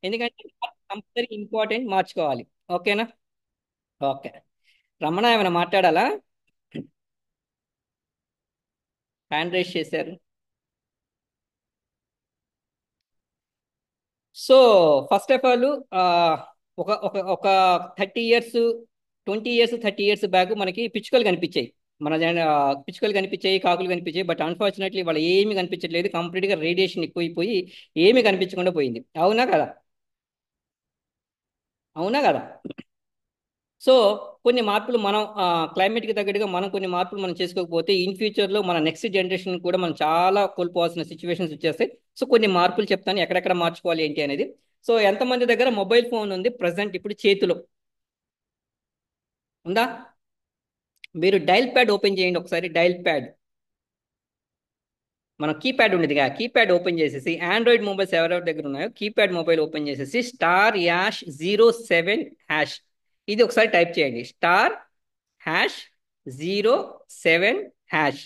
ఎందుకంటే compulsory important మార్చుకోవాలి. ఓకేనా? ఓకే. రమణ ఏమైనా మాట్లాడాలా? హ్యాండ్ రైజ్ చేశారు. సో ఫస్ట్ ఆఫ్ ఆల్ ఒక ఒక ఒక 30 ఇయర్స్, 20 ఇయర్స్, 30 ఇయర్స్ బ్యాక్ మనకి పిచ్చుకలు కనిపించాయి. పిచ్చుకలు కనిపించాయి, కాకులు కనిపించాయి. బట్ అన్ఫార్చునేట్లీ వాళ్ళు ఏమీ కనిపించట్లేదు. కంప్లీట్గా రేడియేషన్ ఎక్కువైపోయి ఏమీ కనిపించకుండా పోయింది. అవునా కదా? అవునా కదా? సో కొన్ని మార్పులు మనం క్లైమేట్కి తగ్గట్టుగా మనం కొన్ని మార్పులు మనం చేసుకోకపోతే ఇన్ ఫ్యూచర్లో మన నెక్స్ట్ జనరేషన్ కూడా మనం చాలా కోల్పోవాల్సిన సిచ్యువేషన్స్ వచ్చేస్తాయి. సో కొన్ని మార్పులు చెప్తాను ఎక్కడెక్కడ మార్చుకోవాలి ఏంటి అనేది. సో ఎంతమంది దగ్గర మొబైల్ ఫోన్ ఉంది ప్రజెంట్ ఇప్పుడు చేతిలో? ఉందా? మీరు డైల్ ప్యాడ్ ఓపెన్ చేయండి ఒకసారి. డైల్ ప్యాడ్, మన కీప్యాడ్ ఉండేదిగా, కీప్యాడ్ ఓపెన్ చేసేసి ఆండ్రాయిడ్ మొబైల్స్ ఎవరెవరి దగ్గర ఉన్నాయో కీప్యాడ్ మొబైల్ ఓపెన్ చేసేసి *#07#. ఇది ఒకసారి టైప్ చేయండి. *#07#.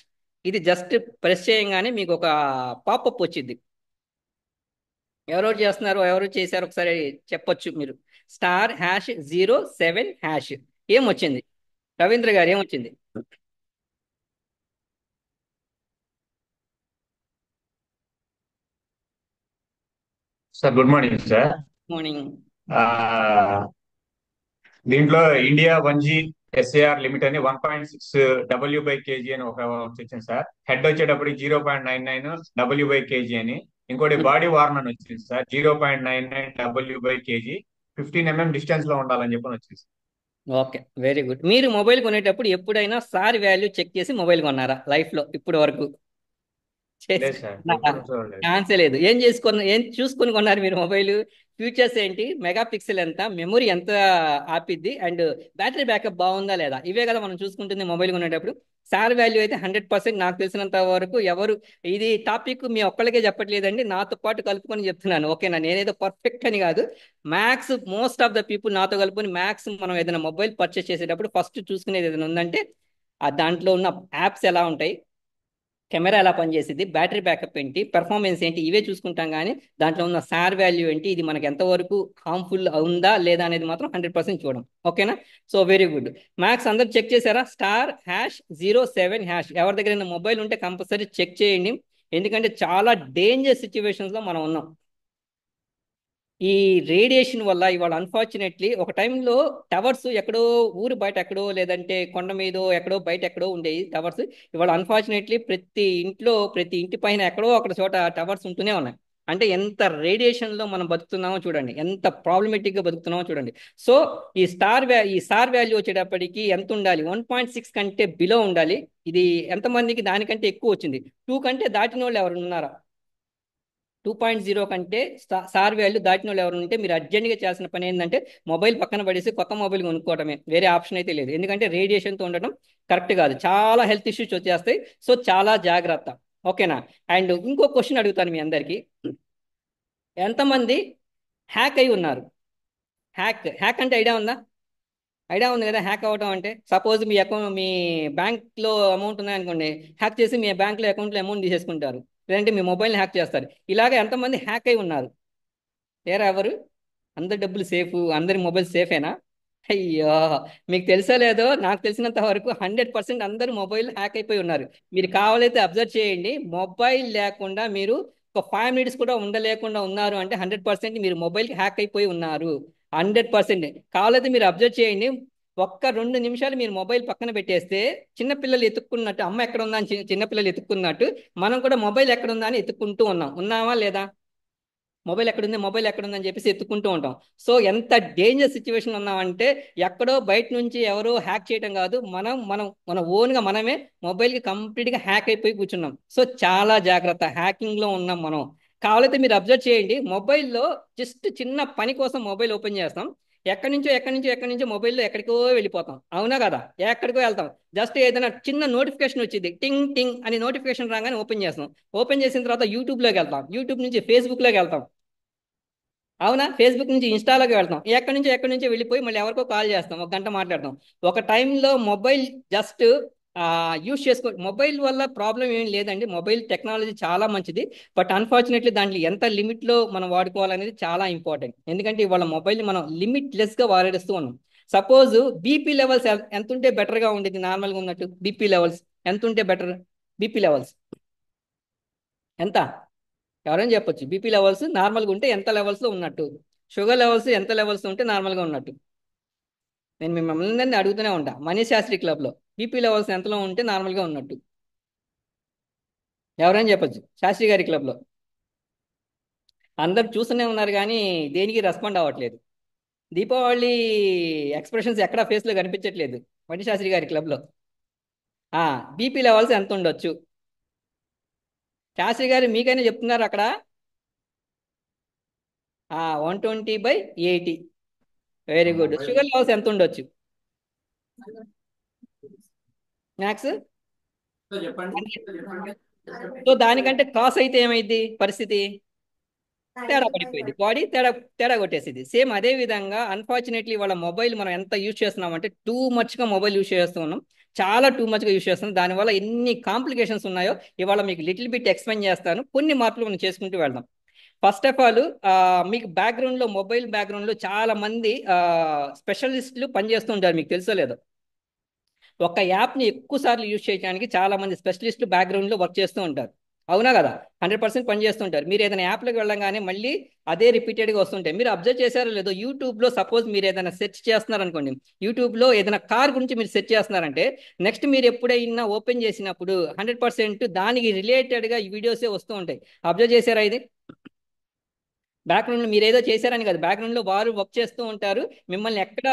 ఇది జస్ట్ ప్రెస్ చేయగానే మీకు ఒక పాపప్ వచ్చింది. ఎవరెవరు చేస్తున్నారు, ఎవరు చేశారు ఒకసారి చెప్పొచ్చు మీరు. *#07#. ఏమొచ్చింది? రవీంద్ర గారు ఏమొచ్చింది? Sir good morning sir. Morning. ఆ, దీంట్లో ఇండియా 1G SAR లిమిట్ అని 1.6 W/kg అని ఒక వచ్చింది సార్. హెడ్ వచ్చేటప్పటికి 0.99 W/kg అని. ఇంకోటి బాడీ వార్న్ అని వచ్చింది సార్, 0.99 W/kg. 15 mm డిస్టెన్స్ లో ఉండాలని చెప్పని వచ్చింది సార్. Okay, very good. మీరు మొబైల్ కొనేటప్పుడు ఎప్పుడైనా సార్ వాల్యూ చెక్ చేసి మొబైల్ కొన్నారా లైఫ్లో ఇప్పటి వరకు? చేసి లేదు సార్, కొన్నారా? ఎప్పుడు చూడలేదు. ఛాన్సే లేదు. ఏం చూసుకొని కొన్నారు మీరు మొబైల్? ఫీచర్స్ ఏంటి, మెగా పిక్సెల్ ఎంత, మెమొరీ ఎంత ఆపిద్ది, అండ్ బ్యాటరీ బ్యాకప్ బాగుందా లేదా, ఇవే కదా మనం చూసుకుంటుంది మొబైల్ కొనేటప్పుడు. సార్ వాల్యూ అయితే 100% నాకు తెలిసినంత వరకు ఎవరు, ఇది టాపిక్ మీ ఒక్కళ్ళకే చెప్పట్లేదండి, నాతో పాటు కలుపుకొని చెప్తున్నాను. ఓకేనా? నేనేదో పర్ఫెక్ట్ అని కాదు. Max most of the people నాతో కలుపుకొని మ్యాక్స్ మనం ఏదైనా మొబైల్ పర్చేస్ చేసేటప్పుడు ఫస్ట్ చూసుకునేది ఏదైనా ఉందంటే ఆ దాంట్లో ఉన్న యాప్స్ ఎలా ఉంటాయి, కెమెరా ఎలా పనిచేసింది, బ్యాటరీ బ్యాకప్ ఏంటి, పెర్ఫార్మెన్స్ ఏంటి, ఇవే చూసుకుంటాం. కానీ దాంట్లో ఉన్న సార్ వాల్యూ ఏంటి, ఇది మనకి ఎంతవరకు హార్మ్ఫుల్ ఉందా లేదా అనేది మాత్రం 100% చూడం. ఓకేనా? So very good. మ్యాక్స్ అందరు చెక్ చేశారా? *#07#. ఎవరి దగ్గర మొబైల్ ఉంటే కంపల్సరీ చెక్ చేయండి. ఎందుకంటే చాలా డేంజర్ సిచ్యువేషన్స్లో మనం ఉన్నాం. ఈ రేడియేషన్ వల్ల ఇవాళ అన్ఫార్చునేట్లీ ఒక టైంలో టవర్స్ ఎక్కడో ఊరు బయట ఎక్కడో, లేదంటే కొండ మీదో ఎక్కడో బయట ఎక్కడో ఉండేవి టవర్స్. ఇవాళ అన్ఫార్చునేట్లీ ప్రతి ఇంట్లో, ప్రతి ఇంటి పైన ఎక్కడో ఒక చోట టవర్స్ ఉంటూనే ఉన్నాయి. అంటే ఎంత రేడియేషన్లో మనం బతుకుతున్నామో చూడండి, ఎంత ప్రాబ్లమేటిక్గా బతుకుతున్నామో చూడండి. సో ఈ సార్ వాల్యూ వచ్చేటప్పటికి ఎంత ఉండాలి? 1.6 కంటే బిలో ఉండాలి. ఇది ఎంతమందికి దానికంటే ఎక్కువ వచ్చింది? 2 కంటే దాటిన వాళ్ళు ఎవరు ఉన్నారా? 2.0 కంటే సార్ వాల్యూ దాటిన వాళ్ళు ఎవరు ఉంటే మీరు అర్జెంట్గా చేయాల్సిన పని ఏంటంటే మొబైల్ పక్కన పడేసి కొత్త మొబైల్ కొనుక్కోవడమే. వేరే ఆప్షన్ అయితే లేదు. ఎందుకంటే రేడియేషన్తో ఉండటం కరెక్ట్ కాదు, చాలా హెల్త్ ఇష్యూస్ వచ్చేస్తాయి. సో చాలా జాగ్రత్త. ఓకేనా? అండ్ ఇంకో క్వశ్చన్ అడుగుతాను మీ అందరికీ. ఎంతమంది హ్యాక్ అయి ఉన్నారు? హ్యాక్ హ్యాక్ అంటే ఐడియా ఉందా? ఐడియా ఉంది కదా హ్యాక్ అవ్వడం అంటే? సపోజ్ మీ అకౌంట్, మీ బ్యాంక్లో అమౌంట్ ఉన్నాయనుకోండి, హ్యాక్ చేసి మీ బ్యాంక్లో అకౌంట్లో అమౌంట్ తీసేసుకుంటారు. లేదంటే మీ మొబైల్ని హ్యాక్ చేస్తారు. ఇలాగ ఎంతమంది హ్యాక్ అయి ఉన్నారు? లేరా ఎవరు? అందరి డబ్బులు సేఫ్, అందరి మొబైల్ సేఫేనా? అయ్యో, మీకు తెలుసో లేదో, నాకు తెలిసినంత వరకు 100% అందరు మొబైల్ హ్యాక్ అయిపోయి ఉన్నారు. మీరు కావాలైతే అబ్జర్వ్ చేయండి. మొబైల్ లేకుండా మీరు ఒక 5 minutes కూడా ఉండలేకుండా ఉన్నారు అంటే 100% మీరు మొబైల్కి హ్యాక్ అయిపోయి ఉన్నారు. 100%. కావాలైతే మీరు అబ్జర్వ్ చేయండి. ఒక్క 2 నిమిషాలు మీరు మొబైల్ పక్కన పెట్టేస్తే చిన్నపిల్లలు ఎత్తుక్కున్నట్టు, అమ్మ ఎక్కడ ఉందా అని చిన్నపిల్లలు ఎత్తుక్కున్నట్టు మనం కూడా మొబైల్ ఎక్కడ ఉందా అని ఎత్తుక్కుంటూ ఉన్నాం. ఉన్నామా లేదా? మొబైల్ ఎక్కడుంది, మొబైల్ ఎక్కడుంది అని చెప్పేసి ఎత్తుకుంటూ ఉంటాం. సో ఎంత డేంజర్ సిచ్యువేషన్ ఉన్నామంటే ఎక్కడో బయట నుంచి ఎవరో హ్యాక్ చేయడం కాదు, మనం మనం మన ఓన్గా మనమే మొబైల్కి కంప్లీట్గా హ్యాక్ అయిపోయి కూర్చున్నాం. సో చాలా జాగ్రత్త, హ్యాకింగ్లో ఉన్నాం మనం. కావాలైతే మీరు అబ్జర్వ్ చేయండి. మొబైల్లో జస్ట్ చిన్న పని కోసం మొబైల్ ఓపెన్ చేస్తాం. ఎక్కడి నుంచో మొబైల్లో ఎక్కడికో వెళ్ళిపోతాం. అవునా కదా? ఎక్కడికో వెళ్తాం. జస్ట్ ఏదైనా చిన్న నోటిఫికేషన్ వచ్చింది, టింగ్ టింగ్ అని నోటిఫికేషన్ రాగానే ఓపెన్ చేస్తాం. ఓపెన్ చేసిన తర్వాత యూట్యూబ్లోకి వెళ్తాం, యూట్యూబ్ నుంచి ఫేస్బుక్లోకి వెళ్తాం. అవునా? ఫేస్బుక్ నుంచి ఇన్స్టాలోకి వెళ్తాం. ఎక్కడి నుంచో వెళ్ళిపోయి మళ్ళీ ఎవరికో కాల్ చేస్తాం, ఒక గంట మాట్లాడతాం. ఒక టైంలో మొబైల్ జస్ట్ యూస్ చేసుకో. మొబైల్ వల్ల ప్రాబ్లం ఏం లేదండి, మొబైల్ టెక్నాలజీ చాలా మంచిది. బట్ అన్ఫార్చునేట్లీ దాంట్లో ఎంత లిమిట్లో మనం వాడుకోవాలనేది చాలా ఇంపార్టెంట్. ఎందుకంటే ఇవాళ మొబైల్ని మనం లిమిట్లెస్గా వాడేస్తూ ఉన్నాం. సపోజ్ బీపీ లెవెల్స్ ఎంత ఉంటే బెటర్గా ఉండేది, నార్మల్గా ఉన్నట్టు బీపీ లెవెల్స్ ఎంత ఉంటే బెటర్? బీపీ లెవెల్స్ ఎంత? ఎవరైనా చెప్పొచ్చు. బీపీ లెవెల్స్ నార్మల్గా ఉంటే ఎంత లెవెల్స్లో ఉన్నట్టు? షుగర్ లెవెల్స్ ఎంత లెవెల్స్ ఉంటే నార్మల్గా ఉన్నట్టు? నేను మిమ్మల్ని అందరినీ అడుగుతూనే ఉంటా. మనీష్ శాస్త్రి క్లబ్లో బీపీ లెవెల్స్ ఎంతలో ఉంటే నార్మల్గా ఉన్నట్టు? ఎవరైనా చెప్పొచ్చు శాస్త్రి గారి క్లబ్లో. అందరు చూస్తూనే ఉన్నారు కానీ దేనికి రెస్పాండ్ అవ్వట్లేదు. దీపావళి ఎక్స్ప్రెషన్స్ ఎక్కడా ఫేస్లో కనిపించట్లేదు మనీష్ శాస్త్రి గారి క్లబ్లో. బీపీ లెవెల్స్ ఎంత ఉండొచ్చు? శాస్త్రి గారు మీకైనా చెప్తున్నారు అక్కడ. 120/80. Very good. షుగర్ లెవెల్స్ ఎంత ఉండొచ్చు మ్యాక్స్? సో దానికంటే క్రాస్ అయితే ఏమైంది పరిస్థితి? తేడా పడిపోయింది, బాడీ తేడా తేడా కొట్టేసింది. సేమ్ అదే విధంగా అన్ఫార్చునేట్లీ వాళ్ళ మొబైల్ మనం ఎంత యూజ్ చేస్తున్నాం అంటే టూ మచ్గా మొబైల్ యూజ్ చేస్తూ ఉన్నాం. చాలా టూ మచ్గా యూజ్ చేస్తున్నాం. దానివల్ల ఎన్ని కాంప్లికేషన్స్ ఉన్నాయో ఇవాళ మీకు లిటిల్ బిట్ ఎక్స్ప్లెయిన్ చేస్తాను. కొన్ని మార్పులు మనం చేసుకుంటూ వెళ్దాం. ఫస్ట్ ఆఫ్ ఆల్ మీకు బ్యాక్గ్రౌండ్లో, మొబైల్ బ్యాక్గ్రౌండ్లో చాలా మంది స్పెషలిస్టులు పనిచేస్తూ ఉంటారు, మీకు తెలుసో లేదో. ఒక యాప్ని ఎక్కువ సార్లు యూజ్ చేయడానికి చాలా మంది స్పెషలిస్టులు బ్యాక్గ్రౌండ్లో వర్క్ చేస్తూ ఉంటారు. అవునా కదా? 100% పనిచేస్తుంటారు. మీరు ఏదైనా యాప్లోకి వెళ్ళగానే మళ్ళీ అదే రిపీటెడ్గా వస్తుంటాయి. మీరు అబ్జర్వ్ చేశారో లేదో, యూట్యూబ్లో సపోజ్ మీరు ఏదైనా సెర్చ్ చేస్తున్నారనుకోండి, యూట్యూబ్లో ఏదైనా కార్ గురించి మీరు సెర్చ్ చేస్తున్నారంటే నెక్స్ట్ మీరు ఎప్పుడైనా ఓపెన్ చేసినప్పుడు 100% దానికి రిలేటెడ్గా ఈ వీడియోసే వస్తూ ఉంటాయి. అబ్జర్వ్ చేశారా ఇది? బ్యాక్గ్రౌండ్లో మీరు ఏదో చేశారని కాదు, బ్యాక్గ్రౌండ్లో వారు వర్క్ చేస్తూ ఉంటారు. మిమ్మల్ని ఎక్కడ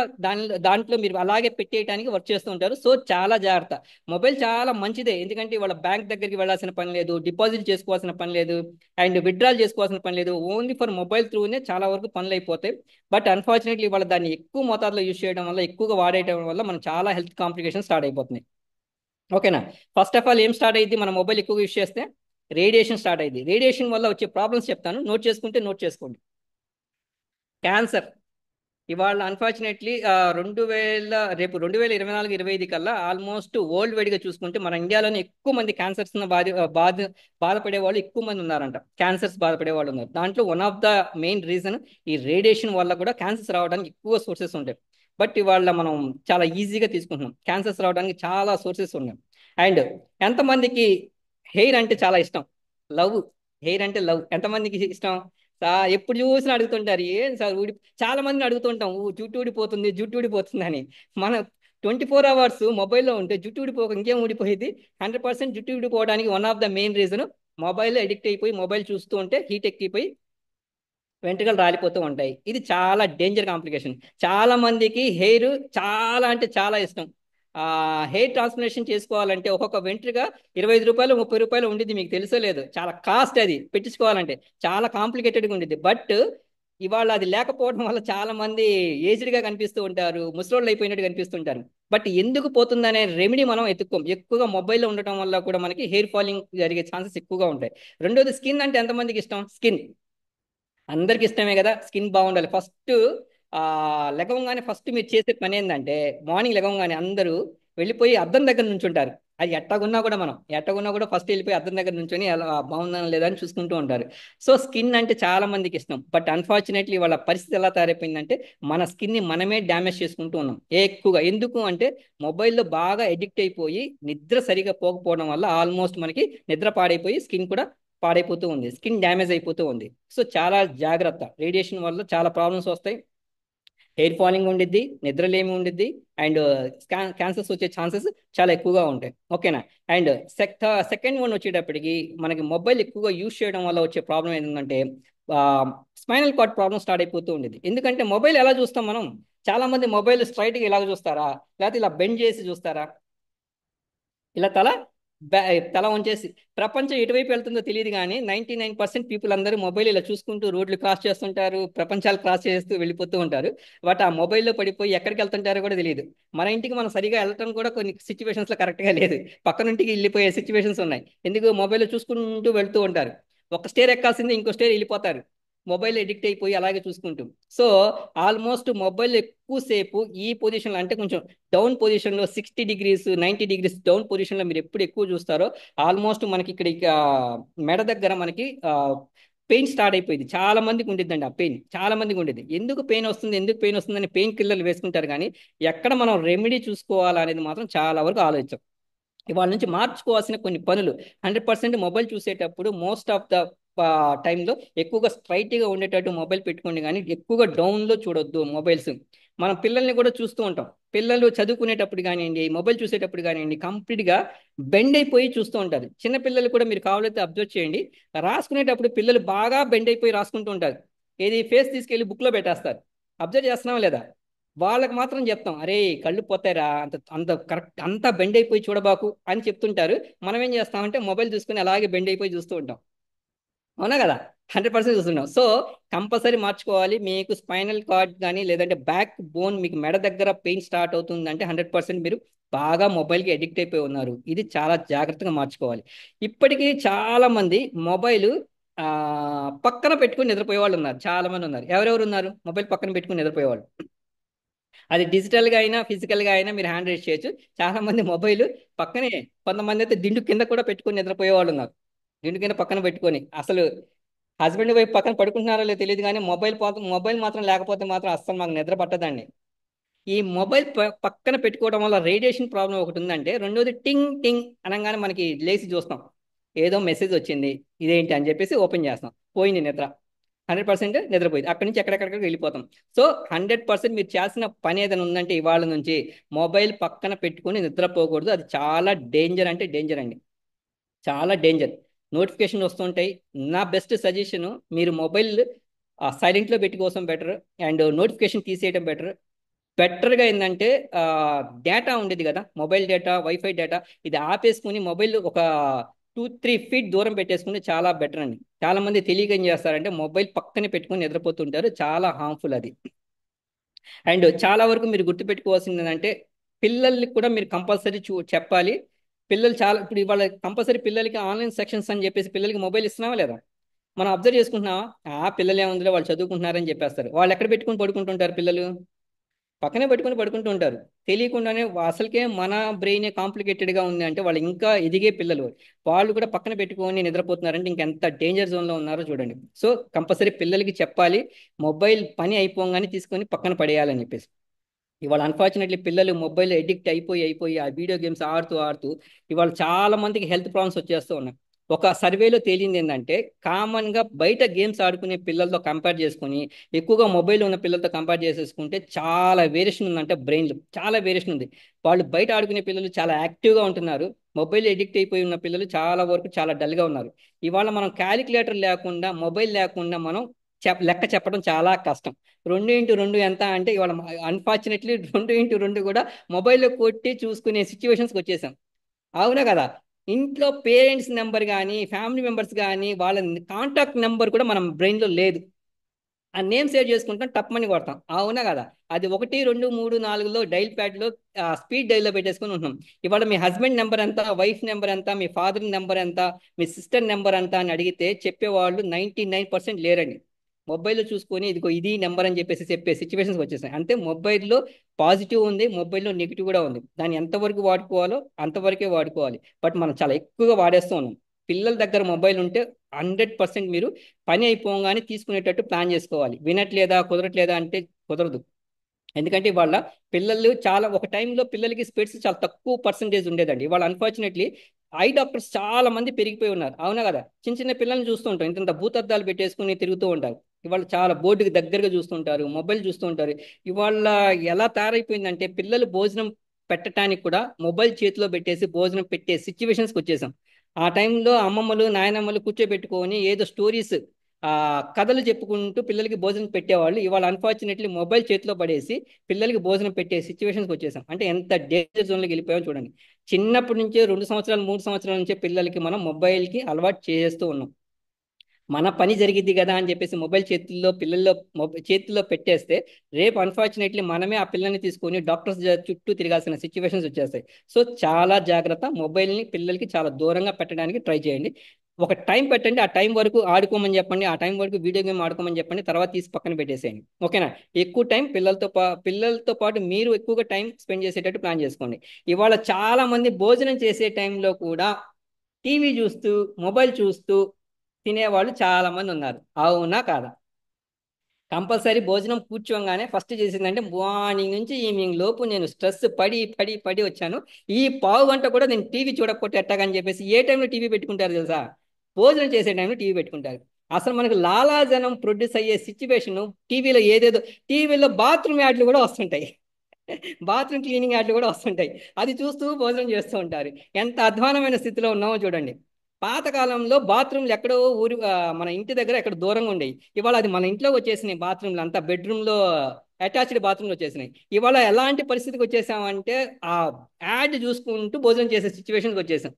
దాంట్లో మీరు అలాగే పెట్టేయడానికి వర్క్ చేస్తూ ఉంటారు. సో చాలా జాగ్రత్త. మొబైల్ చాలా మంచిదే, ఎందుకంటే వాళ్ళ బ్యాంక్ దగ్గరికి వెళ్ళాల్సిన పని లేదు, డిపాజిట్ చేసుకోవాల్సిన పని లేదు, అండ్ విత్డ్రాల్ చేసుకోవాల్సిన పని లేదు. ఓన్లీ ఫర్ మొబైల్ త్రూనే చాలా వరకు పనులు అయిపోతాయి. బట్ అన్ఫార్చునేట్లీ వాళ్ళ దాన్ని ఎక్కువ మోతాదులో యూజ్ చేయడం వల్ల, ఎక్కువగా వాడేయడం వల్ల మనం చాలా హెల్త్ కాంప్లికేషన్ స్టార్ట్ అయిపోతున్నాయి. ఓకేనా? ఫస్ట్ ఆఫ్ ఆల్ ఏం స్టార్ట్ అయ్యింది మన మొబైల్ ఎక్కువ యూజ్ చేస్తే? రేడియేషన్ స్టార్ట్ అయ్యింది. రేడియేషన్ వల్ల వచ్చే ప్రాబ్లమ్స్ చెప్తాను, నోట్ చేసుకుంటే నోట్ చేసుకోండి. క్యాన్సర్. ఇవాళ అన్ఫార్చునేట్లీ 2000 రేపు 2024-25 కల్లా ఆల్మోస్ట్ వరల్డ్ వైడ్గా చూసుకుంటే మన ఇండియాలోనే ఎక్కువ మంది క్యాన్సర్స్ బాధపడే వాళ్ళు ఎక్కువ మంది ఉన్నారంట. క్యాన్సర్స్ బాధపడే వాళ్ళు ఉన్నారు. దాంట్లో one of the main reason ఈ రేడియేషన్ వల్ల కూడా క్యాన్సర్స్ రావడానికి ఎక్కువ సోర్సెస్ ఉంటాయి. బట్ ఇవాళ మనం చాలా ఈజీగా తీసుకుంటున్నాం. క్యాన్సర్స్ రావడానికి చాలా సోర్సెస్ ఉన్నాయి. అండ్ ఎంతమందికి హెయిర్ అంటే చాలా ఇష్టం? లవ్. హెయిర్ అంటే లవ్. ఎంతమందికి ఇష్టం? ఎప్పుడు చూసినా అడుగుతుంటారు, ఏం సార్ చాలా మందిని అడుగుతుంటాం, జుట్టు ఊడిపోతుంది, జుట్టు ఊడిపోతుంది అని. మన 24 అవర్స్ మొబైల్లో ఉంటే జుట్టు ఊడిపోక ఇంకేం ఊడిపోయేది? 100% జుట్టు ఊడిపోవడానికి one of the main reason mobile addict అయిపోయి, మొబైల్ చూస్తూ ఉంటే హీట్ ఎక్కిపోయి వెంట్రుకలు రాలిపోతూ ఉంటాయి. ఇది చాలా డేంజర్ కాంప్లికేషన్. చాలా మందికి హెయిర్ చాలా అంటే చాలా ఇష్టం. హెయిర్ ట్రాన్స్ప్లాంటేషన్ చేసుకోవాలంటే ఒక్కొక్క వెంట్రుక రూ. 25 రూ. 30 ఉండిద్ది, మీకు తెలుసో లేదు. చాలా కాస్ట్ అది పెట్టించుకోవాలంటే, చాలా కాంప్లికేటెడ్గా ఉండిద్ది. బట్ ఇవాళ అది లేకపోవడం వల్ల చాలా మంది ఏజ్డ్గా కనిపిస్తూ ఉంటారు, ముసలోళ్ళు అయిపోయినట్టు కనిపిస్తుంటారు. బట్ ఎందుకు పోతుందనే రెమెడీ మనం ఎత్తుక్కోం. ఎక్కువగా మొబైల్లో ఉండటం వల్ల కూడా మనకి హెయిర్ ఫాలింగ్ జరిగే ఛాన్సెస్ ఎక్కువగా ఉంటాయి. రెండోది స్కిన్ అంటే ఎంతమందికి ఇష్టం? స్కిన్ అందరికి ఇష్టమే కదా. స్కిన్ బాగుండాలి. ఫస్ట్ లెగవగానే ఫస్ట్ మీరు చేసే పని ఏంటంటే, మార్నింగ్ లెగవగానే అందరూ వెళ్ళిపోయి అద్దం దగ్గర నుంచుంటారు. అది ఎట్టగున్నా కూడా ఫస్ట్ వెళ్ళిపోయి అద్దం దగ్గర నుంచొని ఎలా బాగుందా లేదా అని చూసుకుంటూ ఉంటారు. సో స్కిన్ అంటే చాలా మందికి ఇష్టం. బట్ అన్ఫార్చునేట్లీ వాళ్ళ పరిస్థితి ఎలా తయారైపోయిందంటే మన స్కిన్ని మనమే డ్యామేజ్ చేసుకుంటూ ఉన్నాం ఎక్కువగా. ఎందుకు అంటే మొబైల్లో బాగా ఎడిక్ట్ అయిపోయి నిద్ర సరిగా పోకపోవడం వల్ల ఆల్మోస్ట్ మనకి నిద్ర పాడైపోయి స్కిన్ కూడా పాడైపోతూ ఉంది, స్కిన్ డ్యామేజ్ అయిపోతూ ఉంది. సో చాలా జాగ్రత్త. రేడియేషన్ వల్ల చాలా ప్రాబ్లమ్స్ వస్తాయి. హెయిర్ ఫాలింగ్ ఉండిద్ది, నిద్రలేమి ఉండిద్ది, అండ్ క్యాన్సర్స్ వచ్చే ఛాన్సెస్ చాలా ఎక్కువగా ఉంటాయి. ఓకేనా? అండ్ సెకండ్ వన్ వచ్చేటప్పటికి మనకి మొబైల్ ఎక్కువగా యూజ్ చేయడం వల్ల వచ్చే ప్రాబ్లం ఏంటంటే స్పైనల్ కార్డ్ ప్రాబ్లం స్టార్ట్ అయిపోతూ ఉండేది. ఎందుకంటే మొబైల్ ఎలా చూస్తాం మనం? చాలా మంది మొబైల్ స్ట్రైట్గా ఇలాగ చూస్తారా, లేకపోతే ఇలా బెండ్ చేసి చూస్తారా? ఇలా తల వంచేసి. ప్రపంచం ఎటువైపు వెళ్తుందో తెలియదు కానీ 99% పీపుల్ అందరూ మొబైల్ ఇలా చూసుకుంటూ రోడ్లు క్రాస్ చేస్తుంటారు, ప్రపంచాలు క్రాస్ చేస్తూ వెళ్ళిపోతూ ఉంటారు. బట్ ఆ మొబైల్లో పడిపోయి ఎక్కడికి వెళ్తుంటారో కూడా తెలియదు. మన ఇంటికి మనం సరిగా వెళ్ళటం కూడా కొన్ని సిచ్యువేషన్స్లో కరెక్ట్గా లేదు, పక్కన ఇంటికి వెళ్ళిపోయే సిచ్యువేషన్స్ ఉన్నాయి. ఎందుకు? మొబైల్లో చూసుకుంటూ వెళ్తూ ఉంటారు. ఒక స్టేర్ ఎక్కాల్సింది ఇంకో స్టేర్ వెళ్ళిపోతారు. మొబైల్ ఎడిక్ట్ అయిపోయి అలాగే చూసుకుంటాం. సో ఆల్మోస్ట్ మొబైల్ ఎక్కువసేపు ఈ పొజిషన్లో అంటే కొంచెం డౌన్ పొజిషన్లో 60 డిగ్రీస్ 90 డిగ్రీస్ డౌన్ పొజిషన్లో మీరు ఎప్పుడు ఎక్కువ చూస్తారో ఆల్మోస్ట్ మనకి ఇక్కడ ఇక మెడ దగ్గర మనకి పెయిన్ స్టార్ట్ అయిపోయింది. చాలా మందికి ఉండిద్దండి ఆ పెయిన్, చాలా మందికి ఉండేది. ఎందుకు పెయిన్ వస్తుంది, ఎందుకు పెయిన్ వస్తుందని పెయిన్ కిల్లర్లు వేసుకుంటారు, కానీ ఎక్కడ మనం రెమెడీ చూసుకోవాలా అనేది మాత్రం చాలా వరకు ఆలోచించాం. ఇవాళ నుంచి మార్చుకోవాల్సిన కొన్ని పనులు. 100% మొబైల్ చూసేటప్పుడు మోస్ట్ ఆఫ్ ద టైంలో ఎక్కువగా స్ట్రైట్గా ఉండేటట్టు మొబైల్ పెట్టుకోండి, కానీ ఎక్కువగా డౌన్లో చూడొద్దు మొబైల్స్. మనం పిల్లల్ని కూడా చూస్తూ ఉంటాం. పిల్లలు చదువుకునేటప్పుడు కానివ్వండి, మొబైల్ చూసేటప్పుడు కానివ్వండి, కంప్లీట్గా బెండ్ అయిపోయి చూస్తూ ఉంటారు. చిన్న పిల్లలు కూడా మీరు కావాలైతే అబ్జర్వ్ చేయండి. రాసుకునేటప్పుడు పిల్లలు బాగా బెండ్ అయిపోయి రాసుకుంటూ ఉంటారు. ఏది ఫేస్ తీసుకెళ్ళి బుక్లో పెట్టేస్తారు. అబ్జర్వ్ చేస్తున్నావా లేదా? వాళ్ళకి మాత్రం చెప్తాం, అరే కళ్ళు పోతాయిరా, అంత అంత కరెక్ట్ అంతా బెండ్ అయిపోయి చూడబాకు అని చెప్తుంటారు. మనం ఏం చేస్తామంటే మొబైల్ చూసుకుని అలాగే బెండ్ అయిపోయి చూస్తూ ఉంటాం. అవునా కదా? 100% చూస్తున్నాం. సో కంపల్సరీ మార్చుకోవాలి. మీకు స్పైనల్ కార్డ్ కానీ లేదంటే బ్యాక్ బోన్ మీకు మెడ దగ్గర పెయిన్ స్టార్ట్ అవుతుందంటే 100% మీరు బాగా మొబైల్కి అడిక్ట్ అయిపోయి ఉన్నారు. ఇది చాలా జాగ్రత్తగా మార్చుకోవాలి. ఇప్పటికీ చాలా మంది మొబైల్ ఆ, పక్కన పెట్టుకుని నిద్రపోయే వాళ్ళు ఉన్నారు. చాలా మంది ఉన్నారు. ఎవరెవరు ఉన్నారు మొబైల్ పక్కన పెట్టుకుని నిద్రపోయేవాళ్ళు? అది డిజిటల్గా అయినా ఫిజికల్గా అయినా మీరు హ్యాండ్ రైజ్ చేయొచ్చు. చాలా మంది మొబైల్ పక్కనే, కొంతమంది అయితే దిండు కింద కూడా పెట్టుకొని నిద్రపోయే వాళ్ళు ఉన్నారు. దిండు కింద పక్కన పెట్టుకొని అసలు హస్బెండ్ వైపు పక్కన పడుకుంటున్నారో లేదో తెలియదు, కానీ మొబైల్ మాత్రం లేకపోతే మాత్రం అస్సలు మాకు నిద్ర పట్టదండి. ఈ మొబైల్ పక్కన పెట్టుకోవడం వల్ల రేడియేషన్ ప్రాబ్లం ఒకటి ఉందంటే, రెండోది టింగ్ టింగ్ అనగానే మనకి లేచి చూస్తాం, ఏదో మెసేజ్ వచ్చింది, ఇదేంటి అని చెప్పేసి ఓపెన్ చేస్తాం, పోయింది నిద్ర. 100% నిద్రపోయింది. అక్కడి నుంచి ఎక్కడెక్కడికి వెళ్ళిపోతాం. సో 100% మీరు చేసిన పని ఏదైనా ఉందంటే ఇవాళ నుంచి మొబైల్ పక్కన పెట్టుకుని నిద్రపోకూడదు. అది చాలా డేంజర్, అంటే డేంజర్ అండి, చాలా డేంజర్. నోటిఫికేషన్ వస్తుంటాయి. నా బెస్ట్ సజెషన్, మీరు మొబైల్ సైలెంట్లో పెట్టుకోసం బెటర్, అండ్ నోటిఫికేషన్ తీసేయడం బెటర్. బెటర్గా ఏంటంటే డేటా ఉండేది కదా, మొబైల్ డేటా, వైఫై డేటా, ఇది ఆపేసుకుని మొబైల్ ఒక 2-3 ఫీట్ దూరం పెట్టేసుకుంటే చాలా బెటర్ అండి. చాలా మంది తెలియక ఏం చేస్తారంటే మొబైల్ పక్కనే పెట్టుకుని నిద్రపోతుంటారు. చాలా హార్మ్ఫుల్ అది. అండ్ చాలా వరకు మీరు గుర్తుపెట్టుకోవాల్సింది ఏంటంటే పిల్లల్ని కూడా మీరు కంపల్సరీ చెప్పాలి. పిల్లలు చాలా ఇప్పుడు ఇవాళ కంపల్సరీ పిల్లలకి ఆన్లైన్ సెక్షన్స్ అని చెప్పేసి పిల్లలకి మొబైల్ ఇస్తున్నావా లేదా? మనం అబ్జర్వ్ చేసుకుంటున్నావా? పిల్లలు ఏముందిలే వాళ్ళు చదువుకుంటున్నారని చెప్పేస్తారు. వాళ్ళు ఎక్కడ పెట్టుకుని పడుకుంటుంటారు పిల్లలు? పక్కనే పెట్టుకుని పడుకుంటూ ఉంటారు. తెలియకుండానే అసలుకే మన బ్రెయిన్ కాంప్లికేటెడ్గా ఉంది అంటే వాళ్ళు ఇంకా ఎదిగే పిల్లలు, వాళ్ళు కూడా పక్కన పెట్టుకొని నిద్రపోతున్నారంటే ఇంకెంత డేంజర్ జోన్లో ఉన్నారో చూడండి. సో కంపల్సరీ పిల్లలకి చెప్పాలి, మొబైల్ పని అయిపోగానే తీసుకొని పక్కన పడేయాలని చెప్పేసి. ఇవాళ అన్ఫార్చునేట్లీ పిల్లలు మొబైల్ ఎడిక్ట్ అయిపోయి ఆ వీడియో గేమ్స్ ఆడుతూ ఆడుతూ ఇవాళ చాలా మందికి హెల్త్ ప్రాబ్లమ్స్ వచ్చేస్తూ ఉన్నాయి. ఒక సర్వేలో తేలింది ఏంటంటే కామన్గా బయట గేమ్స్ ఆడుకునే పిల్లలతో కంపేర్ చేసుకుని ఎక్కువగా మొబైల్ ఉన్న పిల్లలతో కంపేర్ చేసేసుకుంటే చాలా వేరియేషన్ ఉందంటే, బ్రెయిన్లో చాలా వేరియేషన్ ఉంది. వాళ్ళు బయట ఆడుకునే పిల్లలు చాలా యాక్టివ్గా ఉంటున్నారు. మొబైల్ ఎడిక్ట్ అయిపోయి ఉన్న పిల్లలు చాలా వరకు చాలా డల్గా ఉన్నారు. ఇవాళ మనం క్యాలిక్యులేటర్ లేకుండా, మొబైల్ లేకుండా మనం లెక్క చెప్పడం చాలా కష్టం. 2x2 ఎంత అంటే ఇవాళ అన్ఫార్చునేట్లీ 2x2 కూడా మొబైల్లో కొట్టి చూసుకునే సిచ్యువేషన్స్కి వచ్చేసాం. అవునా కదా? ఇంట్లో పేరెంట్స్ నెంబర్ కానీ ఫ్యామిలీ మెంబర్స్ కానీ వాళ్ళ కాంటాక్ట్ నెంబర్ కూడా మనం బ్రెయిన్లో లేదు. ఆ నేమ్ సేవ్ చేసుకుంటాం, టప్ మని కొడతాం. అవునా కదా? అది 1 2 3 4లో డైల్ ప్యాడ్లో స్పీడ్ డైల్లో పెట్టేసుకుని ఉంటున్నాం. ఇవాళ మీ హస్బెండ్ నెంబర్ ఎంత, వైఫ్ నెంబర్ ఎంత, మీ ఫాదర్ నెంబర్ ఎంత, మీ సిస్టర్ నెంబర్ ఎంత అని అడిగితే చెప్పేవాళ్ళు 99% లేరండి. మొబైల్లో చూసుకొని ఇదిగో ఇది నెంబర్ అని చెప్పేసి చెప్పే సిచ్యువేషన్స్ వచ్చేసాయి. అంటే మొబైల్లో పాజిటివ్ ఉంది, మొబైల్లో నెగిటివ్ కూడా ఉంది. దాన్ని ఎంతవరకు వాడుకోవాలో అంతవరకే వాడుకోవాలి. బట్ మనం చాలా ఎక్కువగా వాడేస్తూ ఉన్నాం. పిల్లల దగ్గర మొబైల్ ఉంటే 100% మీరు పని అయిపోగానే తీసుకునేటట్టు ప్లాన్ చేసుకోవాలి. వినట్లేదా, కుదరట్లేదా అంటే కుదరదు. ఎందుకంటే వాళ్ళ పిల్లలు చాలా ఒక టైంలో పిల్లలకి స్పెట్స్ చాలా తక్కువ పర్సంటేజ్ ఉండేదండి. వాళ్ళు అన్ఫార్చునేట్లీ ఐ డాక్టర్స్ చాలా మంది పెరిగిపోయి ఉన్నారు. అవునా కదా? చిన్న చిన్న పిల్లల్ని చూస్తూ ఉంటాం, ఇంత భూతద్దాలు పెట్టేసుకుని తిరుగుతూ ఉంటారు. ఇవాళ చాలా బోర్డుకి దగ్గరగా చూస్తుంటారు, మొబైల్ చూస్తూ ఉంటారు. ఇవాళ ఎలా తయారైపోయిందంటే పిల్లలు భోజనం పెట్టడానికి కూడా మొబైల్ చేతిలో పెట్టేసి భోజనం పెట్టే సిచ్యువేషన్స్కి వచ్చేసాం. ఆ టైంలో అమ్మమ్మలు నాయనమ్మలు కూర్చోబెట్టుకొని ఏదో స్టోరీస్, ఆ కథలు చెప్పుకుంటూ పిల్లలకి భోజనం పెట్టేవాళ్ళు. ఇవాళ అన్ఫార్చునేట్లీ మొబైల్ చేతిలో పడేసి పిల్లలకి భోజనం పెట్టే సిచ్యువేషన్స్కి వచ్చేసాం. అంటే ఎంత డేంజర్ జోన్లోకి వెళ్ళిపోయామో చూడండి. చిన్నప్పటి నుంచే 2 సంవత్సరాలు 3 సంవత్సరాల నుంచే పిల్లలకి మనం మొబైల్కి అలవాటు చేస్తూ ఉన్నాం. మన పని జరిగిద్ది కదా అని చెప్పేసి మొబైల్ చేతుల్లో పెట్టేస్తే రేపు అన్ఫార్చునేట్లీ మనమే ఆ పిల్లల్ని తీసుకొని డాక్టర్స్ చుట్టూ తిరగాల్సిన సిచ్యువేషన్స్ వచ్చేస్తాయి. సో చాలా జాగ్రత్త, మొబైల్ని పిల్లలకి చాలా దూరంగా పెట్టడానికి ట్రై చేయండి. ఒక టైం పెట్టండి, ఆ టైం వరకు ఆడుకోమని చెప్పండి, ఆ టైం వరకు వీడియో గేమ్ ఆడుకోమని చెప్పండి, తర్వాత తీసి పక్కన పెట్టేసేయండి. ఓకేనా? ఎక్కువ టైం పిల్లలతో పాటు మీరు ఎక్కువగా టైం స్పెండ్ చేసేటట్టు ప్లాన్ చేసుకోండి. ఇవాళ చాలా మంది భోజనం చేసే టైంలో కూడా టీవీ చూస్తూ, మొబైల్ చూస్తూ తినేవాళ్ళు చాలా మంది ఉన్నారు. అవునా కాదా? కంపల్సరీ భోజనం కూర్చోగానే ఫస్ట్ చేసిందంటే మార్నింగ్ నుంచి ఈవినింగ్ లోపు నేను స్ట్రెస్ పడి పడి పడి వచ్చాను, ఈ పావు గంట కూడా నేను టీవీ చూడకపోతే ఎట్టాగని చెప్పేసి ఏ టైంలో టీవీ పెట్టుకుంటారు తెలుసా? భోజనం చేసే టైంలో టీవీ పెట్టుకుంటారు. అసలు మనకు లాలాజలం ప్రొడ్యూస్ అయ్యే సిచ్యువేషన్ టీవీలో ఏదేదో, టీవీలో బాత్రూమ్ యాడ్లు కూడా వస్తుంటాయి, బాత్రూమ్ క్లీనింగ్ యాడ్లు కూడా వస్తుంటాయి. అది చూస్తూ భోజనం చేస్తూ ఉంటారు. ఎంత అధ్వానమైన స్థితిలో ఉన్నామో చూడండి. పాతకాలంలో బాత్రూమ్లు ఎక్కడో మన ఇంటి దగ్గర ఎక్కడ దూరంగా ఉండేవి. ఇవాళ అది మన ఇంట్లోకి వచ్చేసినాయి. బాత్రూమ్లు అంతా బెడ్రూమ్లో అటాచ్డ్ బాత్రూమ్లు వచ్చేసినాయి. ఇవాళ ఎలాంటి పరిస్థితికి వచ్చేసామంటే ఆ యాడ్ చూసుకుంటూ భోజనం చేసే సిచ్యువేషన్కి వచ్చేసాం.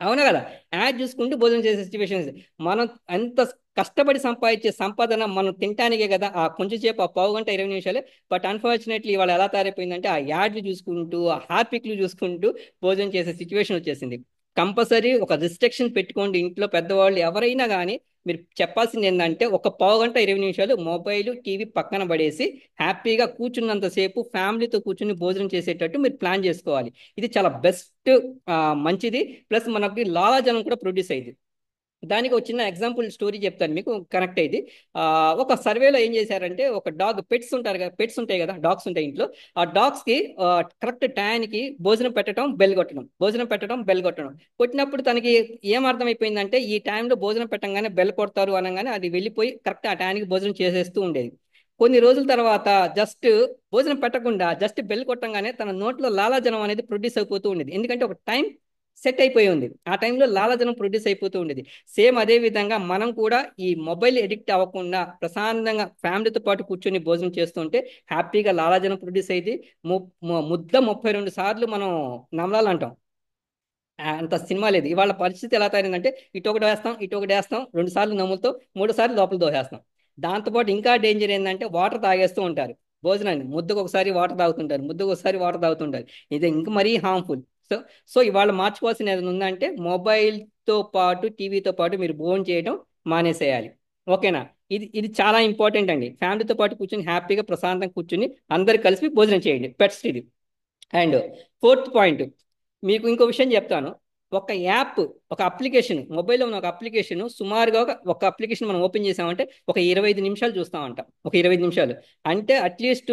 అవునా కదా? యాడ్ చూసుకుంటూ భోజనం చేసే సిచ్యువేషన్స్. మనం ఎంత కష్టపడి సంపాదించే సంపాదన మనం తినటానికే కదా, ఆ కొంచెం సేపు, ఆ పావు గంట 20 నిమిషాలే. బట్ అన్ఫార్చునేట్లీ ఇవాళ ఎలా తయారైపోయిందంటే ఆ యాడ్లు చూసుకుంటూ, ఆ హార్పిక్లు చూసుకుంటూ భోజనం చేసే సిచ్యువేషన్ వచ్చేసింది. కంపల్సరీ ఒక రిస్ట్రిక్షన్ పెట్టుకోండి. ఇంట్లో పెద్దవాళ్ళు ఎవరైనా కానీ మీరు చెప్పాల్సింది ఏంటంటే ఒక పావు గంట 20 నిమిషాలు మొబైల్ టీవీ పక్కన పడేసి హ్యాపీగా కూర్చున్నంతసేపు ఫ్యామిలీతో కూర్చుని భోజనం చేసేటట్టు మీరు ప్లాన్ చేసుకోవాలి. ఇది చాలా బెస్ట్, మంచిది. ప్లస్ మనకి లాలాజలం కూడా ప్రొడ్యూస్ అయ్యింది. దానికి ఒక చిన్న ఎగ్జాంపుల్ స్టోరీ చెప్తాను మీకు, కనెక్ట్ అయ్యింది. ఒక సర్వేలో ఏం చేశారంటే, ఒక డాగ్, పెట్స్ ఉంటారు కదా, పెట్స్ ఉంటాయి కదా, డాగ్స్ ఉంటాయి ఇంట్లో. ఆ డాగ్స్కి కరెక్ట్ టయానికి భోజనం పెట్టడం, బెల్ కొట్టడం, భోజనం పెట్టడం, బెల్ కొట్టడం. కొట్టినప్పుడు తనకి ఏం అర్థమైపోయిందంటే ఈ టైంలో భోజనం పెట్టంగానే బెల్ కొడతారు అనగానే అది వెళ్ళిపోయి కరెక్ట్ ఆ టయానికి భోజనం చేసేస్తూ ఉండేది. కొన్ని రోజుల తర్వాత జస్ట్ భోజనం పెట్టకుండా జస్ట్ బెల్ కొట్టంగానే తన నోట్లో లాలాజలం అనేది ప్రొడ్యూస్ అయిపోతూ ఉండేది. ఎందుకంటే ఒక టైం సెట్ అయిపోయి ఉంది, ఆ టైంలో లాలాజలం ప్రొడ్యూస్ అయిపోతూ ఉండేది. సేమ్ అదే విధంగా మనం కూడా ఈ మొబైల్ ఎడిక్ట్ అవ్వకుండా ప్రశాంతంగా ఫ్యామిలీతో పాటు కూర్చొని భోజనం చేస్తుంటే హ్యాపీగా లాలాజలం ప్రొడ్యూస్ అయ్యింది. ముద్ద 32 సార్లు మనం నమలాలంటాం. అంత సినిమా లేదు. ఇవాళ పరిస్థితి ఎలా తయారైందంటే ఇటు ఒకటి వేస్తాం, ఇటు ఒకటి వేస్తాం, 2 సార్లు నములుతో, 3 సార్లు లోపల దోసేస్తాం. దాంతోపాటు ఇంకా డేంజర్ ఏంటంటే వాటర్ తాగేస్తూ ఉంటారు. భోజనాన్ని ముద్దకు ఒకసారి వాటర్ తాగుతుంటారు, ముద్దకు ఒకసారి వాటర్ తాగుతుంటారు. ఇది ఇంకా మరీ హార్మ్ఫుల్. సో సో ఇవాళ మార్చుకోవాల్సిన ఏదైనా ఉందంటే మొబైల్తో పాటు టీవీతో పాటు మీరు భోజనం చేయడం మానేసేయాలి. ఓకేనా? ఇది ఇది చాలా ఇంపార్టెంట్ అండి. ఫ్యామిలీతో పాటు కూర్చొని హ్యాపీగా ప్రశాంతంగా కూర్చొని అందరు కలిసి భోజనం చేయండి. పెట్స్ ఇది. అండ్ ఫోర్త్ పాయింట్, మీకు ఇంకో విషయం చెప్తాను. ఒక యాప్, ఒక అప్లికేషన్, మొబైల్లో ఉన్న ఒక అప్లికేషన్ సుమారుగా ఒక అప్లికేషన్ మనం ఓపెన్ చేసామంటే ఒక 25 నిమిషాలు చూస్తామంట. ఒక 25 నిమిషాలు అంటే అట్లీస్ట్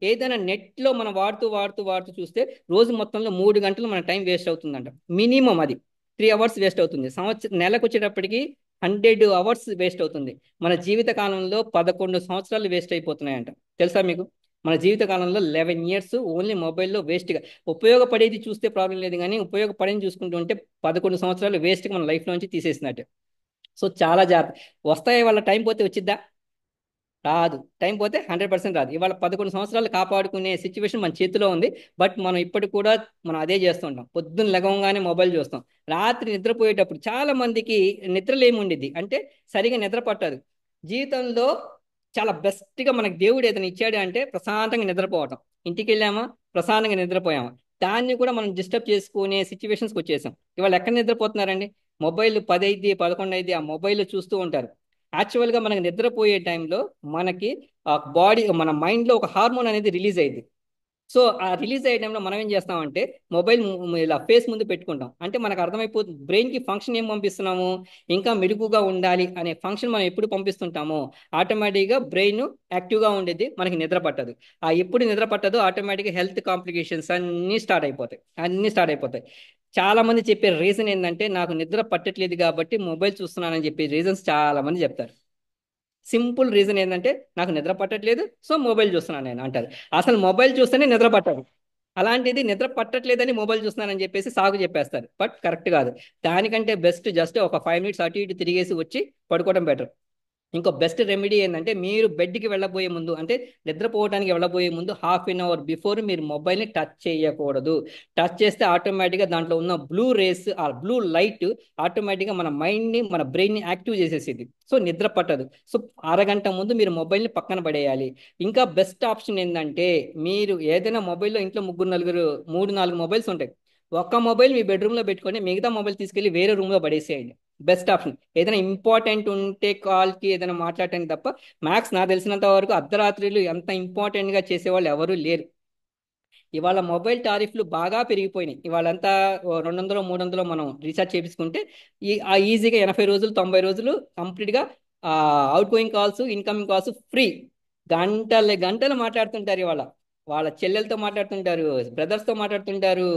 ఏదైనా నెట్లో మనం వాడుతూ వాడుతూ వాడుతూ చూస్తే రోజు మొత్తంలో 3 గంటలు మన టైం వేస్ట్ అవుతుందంట. మినిమం అది 3 అవర్స్ వేస్ట్ అవుతుంది. నెలకు వచ్చేటప్పటికి 100 అవర్స్ వేస్ట్ అవుతుంది. మన జీవిత కాలంలో 11 సంవత్సరాలు వేస్ట్ అయిపోతున్నాయంట. తెలుసా మీకు? మన జీవిత కాలంలో 11 ఇయర్స్ ఓన్లీ మొబైల్లో వేస్ట్గా. ఉపయోగపడేది చూస్తే ప్రాబ్లం లేదు, కానీ ఉపయోగపడేది చూసుకుంటూ ఉంటే 11 సంవత్సరాలు వేస్ట్గా మన లైఫ్ నుంచి తీసేసినట్టు. సో చాలా జాగ్రత్త. వస్తాయి వాళ్ళ టైం పోతే వచ్చిద్దా? రాదు. టైం పోతే 100% రాదు. ఇవాళ 11 సంవత్సరాలు కాపాడుకునే సిచ్యువేషన్ మన చేతిలో ఉంది. బట్ మనం ఇప్పటికి కూడా మనం అదే చేస్తుంటాం. పొద్దున్న లెగవగానే మొబైల్ చూస్తాం. రాత్రి నిద్రపోయేటప్పుడు చాలా మందికి నిద్రలేమి ఉండిద్ది, అంటే సరిగా నిద్ర పట్టదు. జీవితంలో చాలా బెస్ట్గా మనకి దేవుడు ఏదైనా ఇచ్చాడు అంటే ప్రశాంతంగా నిద్రపోవటం. ఇంటికి వెళ్ళామా, ప్రశాంతంగా నిద్రపోయామా, దాన్ని కూడా మనం డిస్టర్బ్ చేసుకునే సిచ్యువేషన్స్కి వచ్చేసాం. ఇవాళ ఎక్కడ నిద్రపోతున్నారండి? మొబైల్ 10 అయింది, 11 అయింది, ఆ మొబైల్ చూస్తూ ఉంటారు. యాక్చువల్గా మనకి నిద్రపోయే టైంలో మనకి బాడీ, మన మైండ్లో ఒక హార్మోన్ అనేది రిలీజ్ అయ్యింది. సో ఆ రిలీజ్ అయ్యే టైంలో మనం ఏం చేస్తామంటే మొబైల్ ఇలా ఫేస్ ముందు పెట్టుకుంటాం. అంటే మనకు అర్థమైపోతుంది బ్రెయిన్కి ఫంక్షన్ ఏం పంపిస్తున్నాము, ఇంకా మెరుగుగా ఉండాలి అనే ఫంక్షన్ మనం ఎప్పుడు పంపిస్తుంటామో ఆటోమేటిక్గా బ్రెయిన్ యాక్టివ్గా ఉండేది, మనకి నిద్ర పట్టదు. ఆ ఎప్పుడు నిద్ర పట్టదో ఆటోమేటిక్గా హెల్త్ కాంప్లికేషన్స్ అన్నీ స్టార్ట్ అయిపోతాయి. చాలా మంది చెప్పే రీజన్ ఏంటంటే నాకు నిద్ర పట్టట్లేదు కాబట్టి మొబైల్ చూస్తున్నానని చెప్పే రీజన్స్ చాలా మంది చెప్తారు. సింపుల్ రీజన్ ఏంటంటే నాకు నిద్ర పట్టట్లేదు, సో మొబైల్ చూస్తున్నాను నేను అంటారు. అసలు మొబైల్ చూస్తేనే నిద్ర పట్టదు. అలాంటిది నిద్ర పట్టట్లేదని మొబైల్ చూస్తున్నానని చెప్పేసి సాగు చెప్పేస్తారు. బట్ కరెక్ట్ కాదు. దానికంటే బెస్ట్ జస్ట్ ఒక 5 మినిట్స్ అటు ఇటు తిరిగేసి వచ్చి పడుకోవడం బెటర్. ఇంకో బెస్ట్ రెమెడీ ఏంటంటే మీరు బెడ్కి వెళ్ళబోయే ముందు, అంటే నిద్రపోవడానికి వెళ్ళబోయే ముందు 1/2 అవర్ బిఫోర్ మీరు మొబైల్ని టచ్ చేయకూడదు. టచ్ చేస్తే ఆటోమేటిక్గా దాంట్లో ఉన్న బ్లూ రేస్, ఆ బ్లూ లైట్ ఆటోమేటిక్గా మన మైండ్ని, మన బ్రెయిన్ని యాక్టివ్ చేసేసింది. సో నిద్ర పట్టదు. సో అరగంట ముందు మీరు మొబైల్ని పక్కన పడేయాలి. ఇంకా బెస్ట్ ఆప్షన్ ఏంటంటే మీరు ఏదైనా మొబైల్లో ఇంట్లో ముగ్గురు నలుగురు 3 4 మొబైల్స్ ఉంటాయి. ఒక్క మొబైల్ మీ బెడ్రూమ్లో పెట్టుకొని మిగతా మొబైల్ తీసుకెళ్ళి వేరే రూమ్లో పడేసేయండి. Best option. ఏదైనా ఇంపార్టెంట్ ఉంటే కాల్కి ఏదైనా మాట్లాడటానికి తప్ప మ్యాక్స్ నాకు తెలిసినంత వరకు అర్ధరాత్రులు ఎంత ఇంపార్టెంట్గా చేసేవాళ్ళు ఎవరూ లేరు. ఇవాళ మొబైల్ టారిఫ్లు బాగా పెరిగిపోయినాయి. ఇవాళంతా 200 300 మనం రీఛార్జ్ చేయించుకుంటే ఈజీగా 80 రోజులు 90 రోజులు కంప్లీట్గా out going calls incoming calls free. గంటలు గంటలు మాట్లాడుతుంటారు ఇవాళ. వాళ్ళ చెల్లెలతో మాట్లాడుతుంటారు, బ్రదర్స్తో మాట్లాడుతుంటారు,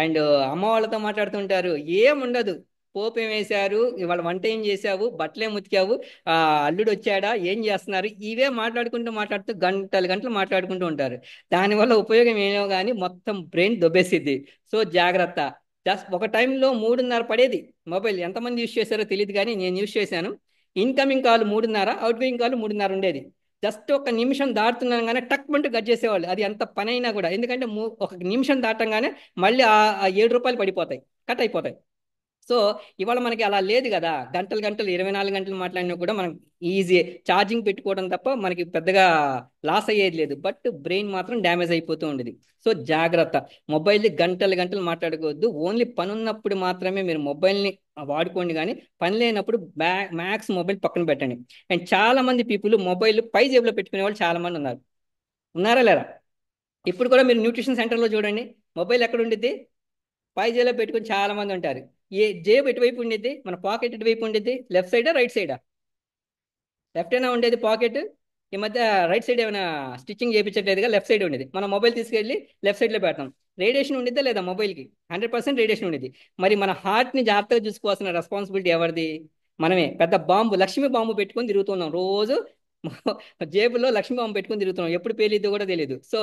అండ్ అమ్మ వాళ్ళతో మాట్లాడుతుంటారు. ఏం ఉండదు. పోపు ఏం వేశారు, ఇవాళ వంట ఏం చేసావు, బట్టలు ఏం ఉతికావు, ఆ, అల్లుడు వచ్చాడా, ఏం చేస్తున్నారు, ఇవే మాట్లాడుకుంటూ మాట్లాడుతూ గంటలు గంటలు మాట్లాడుకుంటూ ఉంటారు. దానివల్ల ఉపయోగం ఏమో కానీ మొత్తం బ్రెయిన్ దొబ్బేసిద్ది. సో జాగ్రత్త. జస్ట్ ఒక టైంలో 3:30 పడేది మొబైల్. ఎంతమంది యూస్ చేశారో తెలియదు కానీ నేను యూస్ చేశాను. Incoming call 3:30, out going call 3:30 ఉండేది. జస్ట్ ఒక నిమిషం దాటుతున్నాగానే టక్ మంటూ కట్ చేసేవాళ్ళు. అది ఎంత పని అయినా కూడా. ఎందుకంటే ఒక నిమిషం దాటంగానే మళ్ళీ ఆ ₹7 పడిపోతాయి, కట్ అయిపోతాయి. సో ఇవాళ మనకి అలా లేదు కదా. గంటలు గంటలు 24 గంటలు మాట్లాడినా కూడా మనం ఈజీ ఛార్జింగ్ పెట్టుకోవడం తప్ప మనకి పెద్దగా లాస్ అయ్యేది లేదు. బట్ బ్రెయిన్ మాత్రం డ్యామేజ్ అయిపోతూ ఉండేది. సో జాగ్రత్త. మొబైల్ని గంటలు గంటలు మాట్లాడుకోవద్దు. ఓన్లీ పని ఉన్నప్పుడు మాత్రమే మీరు మొబైల్ని వాడుకోండి, కానీ పని లేనప్పుడు మ్యాక్స్ మొబైల్ పక్కన పెట్టండి. అండ్ చాలా మంది పీపుల్ మొబైల్ పై జేబులో పెట్టుకునే వాళ్ళు చాలా మంది ఉన్నారు. ఉన్నారా లేరా? ఇప్పుడు కూడా మీరు న్యూట్రిషన్ సెంటర్లో చూడండి, మొబైల్ ఎక్కడ ఉండిద్ది? పై జేబులో పెట్టుకుని చాలా మంది ఉంటారు. ఏ జేబు ఎటువైపు ఉండిద్ది? మన పాకెట్ ఎటువైపు ఉండిద్ది? లెఫ్ట్ సైడా రైట్ సైడా? లెఫ్ట్ అయినా ఉండేది పాకెట్. ఈ మధ్య రైట్ సైడ్ ఏమైనా స్టిచ్చింగ్ చేయించట్లేదుగా, లెఫ్ట్ సైడ్ ఉండేది. మన మొబైల్ తీసుకెళ్ళి లెఫ్ట్ సైడ్లో పెడతాం. రేడియేషన్ ఉండిద్దా లేదా మొబైల్కి? 100% రేడియేషన్ ఉండేది. మరి మన హార్ట్ని జాగ్రత్తగా చూసుకోవాల్సిన రెస్పాన్సిబిలిటీ ఎవరిది? మనమే. పెద్ద బాంబు, లక్ష్మీ బాంబు పెట్టుకొని తిరుగుతున్నాం రోజు. జేబులో లక్ష్మీ బాంబు పెట్టుకొని తిరుగుతున్నాం. ఎప్పుడు పేలిద్దో కూడా తెలియదు. సో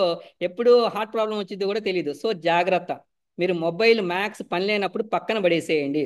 ఎప్పుడు హార్ట్ ప్రాబ్లం వచ్చిందో కూడా తెలియదు. సో జాగ్రత్త. మీరు మొబైల్ మ్యాక్స్ పని లేనప్పుడు పక్కన పడేసేయండి.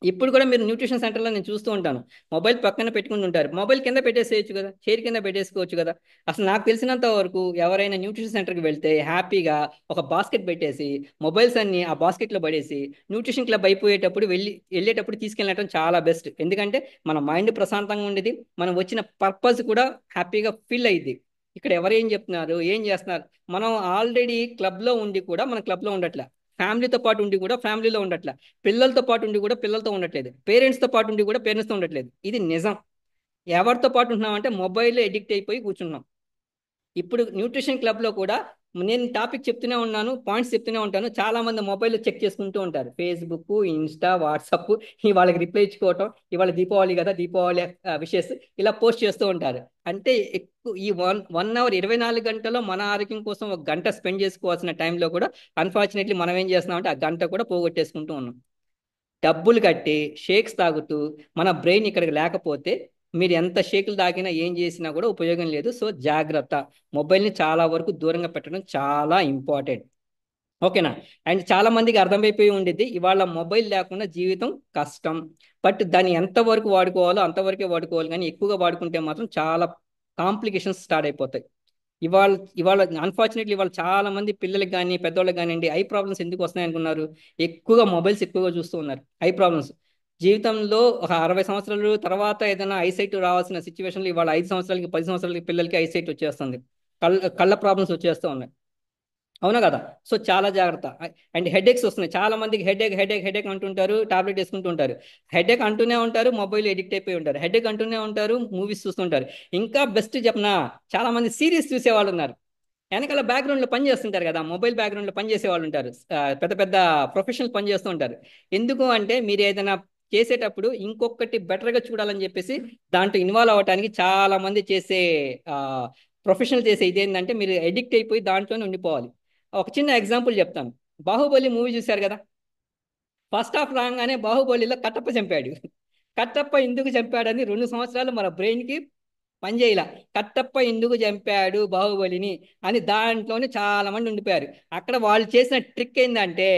ఇప్పుడు కూడా మీరు న్యూట్రిషన్ సెంటర్లో నేను చూస్తూ ఉంటాను, మొబైల్ పక్కన పెట్టుకుని ఉంటారు. మొబైల్ కింద పెట్టేసేయచ్చు కదా, చైర్ కింద పెట్టేసుకోవచ్చు కదా. అసలు నాకు తెలిసినంత వరకు ఎవరైనా న్యూట్రిషన్ సెంటర్కి వెళ్తే హ్యాపీగా ఒక బాస్కెట్ పెట్టేసి మొబైల్స్ అన్ని ఆ బాస్కెట్లో పడేసి న్యూట్రిషన్ క్లబ్ అయిపోయేటప్పుడు వెళ్ళేటప్పుడు తీసుకెళ్ళటం చాలా బెస్ట్. ఎందుకంటే మన మైండ్ ప్రశాంతంగా ఉండేది, మనం వచ్చిన పర్పస్ కూడా హ్యాపీగా ఫీల్ అయ్యిద్ది. ఇక్కడ ఎవరు ఏం చెప్తున్నారు, ఏం చేస్తున్నారు? మనం ఆల్రెడీ క్లబ్లో ఉండి కూడా మన క్లబ్లో ఉండట్లే, ఫ్యామిలీతో పాటు ఉండి కూడా ఫ్యామిలీలో ఉండట్లే, పిల్లలతో పాటు ఉండి కూడా పిల్లలతో ఉండట్లేదు, పేరెంట్స్తో పాటు ఉండి కూడా పేరెంట్స్తో ఉండట్లేదు. ఇది నిజం. ఎవరితో పాటు ఉంటున్నాం అంటే మొబైల్లో ఎడిక్ట్ అయిపోయి కూర్చున్నాం. ఇప్పుడు న్యూట్రిషన్ క్లబ్లో కూడా నేను టాపిక్ చెప్తూనే ఉన్నాను, పాయింట్స్ చెప్తూనే ఉంటాను. చాలా మంది మొబైల్లో చెక్ చేసుకుంటూ ఉంటారు, ఫేస్బుక్, ఇన్స్టా, వాట్సాప్. వాళ్ళకి రిప్లై ఇచ్చుకోవటం, ఇవాళ దీపావళి కదా, దీపావళి విషెస్ ఇలా పోస్ట్ చేస్తూ ఉంటారు. అంటే ఎక్కువ ఈ 1 అవర్ 24 గంటల్లో మన ఆరోగ్యం కోసం ఒక గంట స్పెండ్ చేసుకోవాల్సిన టైంలో కూడా అన్ఫార్చునేట్లీ మనం ఏం చేస్తున్నాం అంటే ఆ గంట కూడా పోగొట్టేసుకుంటూ ఉన్నాం. డబ్బులు కట్టి షేక్స్ తాగుతూ మన బ్రెయిన్ ఇక్కడికి లేకపోతే మీరు ఎంత షేకులు తాగినా ఏం చేసినా కూడా ఉపయోగం లేదు. సో జాగ్రత్త. మొబైల్ని చాలా వరకు దూరంగా పెట్టడం చాలా ఇంపార్టెంట్. ఓకేనా? అండ్ చాలా మందికి అర్థమైపోయి ఉండేది ఇవాళ మొబైల్ లేకుండా జీవితం కష్టం. బట్ దాన్ని ఎంతవరకు వాడుకోవాలో అంతవరకే వాడుకోవాలి, కానీ ఎక్కువగా వాడుకుంటే మాత్రం చాలా కాంప్లికేషన్స్ స్టార్ట్ అయిపోతాయి. ఇవాళ ఇవాళ అన్ఫార్చునేట్లీ ఇవాళ చాలా మంది పిల్లలకి కానీ పెద్దవాళ్ళకి కానివ్వండి ఐ ప్రాబ్లమ్స్ ఎందుకు వస్తున్నాయి అనుకున్నారు? ఎక్కువగా మొబైల్స్ ఎక్కువగా చూస్తూ ఉన్నారు. ఐ ప్రాబ్లమ్స్ జీవితంలో ఒక 60 సంవత్సరాలు తర్వాత ఏదైనా ఐసైట్ రావాల్సిన సిచ్యువేషన్లో ఇవాళ 5 సంవత్సరాలకి 10 సంవత్సరాలకి పిల్లలకి ఐసైట్ వచ్చేస్తుంది. కళ్ళ ప్రాబ్లమ్స్ వచ్చేస్తూ ఉన్నాయి. అవునా కదా? సో చాలా జాగ్రత్త. అండ్ హెడేక్స్ వస్తున్నాయి. చాలా మందికి హెడేక్ అంటుంటారు, టాబ్లెట్ వేసుకుంటూ ఉంటారు. హెడేక్ అంటూనే ఉంటారు, మొబైల్ ఎడిక్ట్ అయిపోయి ఉంటారు. హెడేక్ అంటూనే ఉంటారు, మూవీస్ చూస్తుంటారు. ఇంకా బెస్ట్ చెప్పనా, చాలా మంది సిరీస్ చూసే వాళ్ళు ఉన్నారు. వెనకాల బ్యాక్గ్రౌండ్లో పని చేస్తుంటారు కదా, మొబైల్ బ్యాక్గ్రౌండ్లో పని చేసే వాళ్ళు ఉంటారు. పెద్ద పెద్ద ప్రొఫెషనల్ పని చేస్తూ ఉంటారు. ఎందుకు అంటే మీరు ఏదైనా చేసేటప్పుడు ఇంకొకటి బెటర్గా చూడాలని చెప్పేసి దాంట్లో ఇన్వాల్వ్ అవ్వడానికి చాలా మంది చేసే ప్రొఫెషనల్ చేసే ఇదేంటంటే మీరు ఎడిక్ట్ అయిపోయి దాంట్లోనే ఉండిపోవాలి. ఒక చిన్న ఎగ్జాంపుల్ చెప్తాను. బాహుబలి మూవీ చూశారు కదా. ఫస్ట్ హాఫ్ రాగానే బాహుబలిలో కట్టప్ప చంపాడు. కట్టప్ప ఎందుకు చంపాడని 2 సంవత్సరాలు మన బ్రెయిన్కి పనిచేయాల. కట్టప్ప ఎందుకు చంపాడు బాహుబలిని అని దాంట్లోనే చాలా మంది ఉండిపోయారు. అక్కడ వాళ్ళు చేసిన ట్రిక్ ఏంటంటే